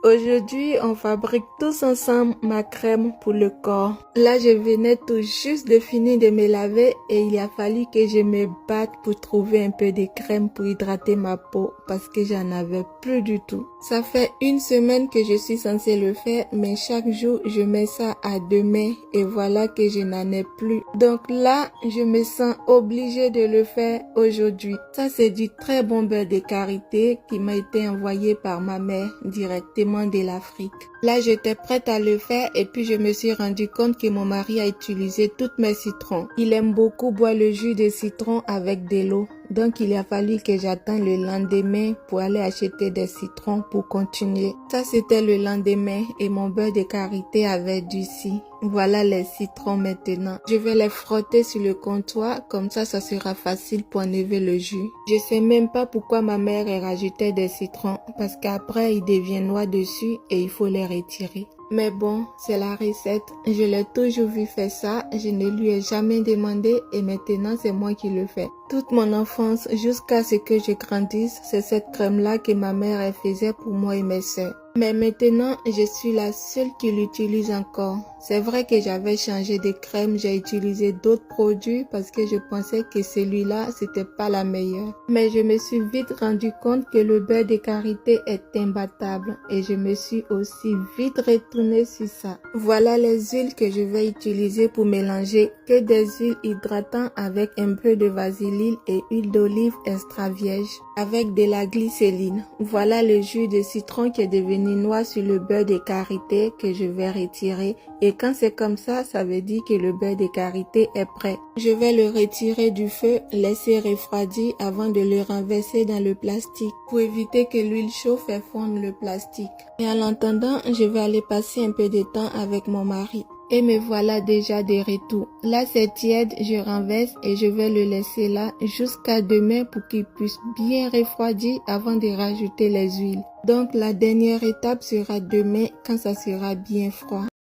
Aujourd'hui, on fabrique tous ensemble ma crème pour le corps. Là, je venais tout juste de finir de me laver et il a fallu que je me batte pour trouver un peu de crème pour hydrater ma peau parce que j'en avais plus du tout. Ça fait une semaine que je suis censée le faire, mais chaque jour, je mets ça à demain et voilà que je n'en ai plus. Donc là, je me sens obligée de le faire aujourd'hui. Ça, c'est du très bon beurre de karité qui m'a été envoyé par ma mère directement de l'Afrique. Là, j'étais prête à le faire et puis je me suis rendu compte que mon mari a utilisé tous mes citrons. Il aime beaucoup boire le jus de citron avec de l'eau. Donc, il a fallu que j'attende le lendemain pour aller acheter des citrons pour continuer. Ça, c'était le lendemain et mon beurre de karité avait durci. Voilà les citrons maintenant. Je vais les frotter sur le comptoir, comme ça sera facile pour enlever le jus. Je sais même pas pourquoi ma mère a rajouté des citrons, parce qu'après, il devient noir dessus et il faut les retirer. Mais bon, c'est la recette. Je l'ai toujours vu faire ça, je ne lui ai jamais demandé et maintenant c'est moi qui le fais. Toute mon enfance, jusqu'à ce que je grandisse, c'est cette crème-là que ma mère elle faisait pour moi et mes sœurs. Mais maintenant, je suis la seule qui l'utilise encore. C'est vrai que j'avais changé de crème, j'ai utilisé d'autres produits parce que je pensais que celui-là, c'était pas la meilleure. Mais je me suis vite rendu compte que le beurre de karité est imbattable et je me suis aussi vite retournée sur ça. Voilà les huiles que je vais utiliser pour mélanger que des huiles hydratantes avec un peu de vaseline et huile d'olive extra vierge avec de la glycérine. Voilà le jus de citron qui est devenu noir sur le beurre de karité que je vais retirer et quand c'est comme ça, ça veut dire que le beurre de karité est prêt. Je vais le retirer du feu, laisser refroidir avant de le renverser dans le plastique pour éviter que l'huile chauffe et fonde le plastique. Et en attendant, je vais aller passer un peu de temps avec mon mari. Et me voilà déjà de retour. Là, c'est tiède, je renverse et je vais le laisser là jusqu'à demain pour qu'il puisse bien refroidir avant de rajouter les huiles. Donc, la dernière étape sera demain quand ça sera bien froid.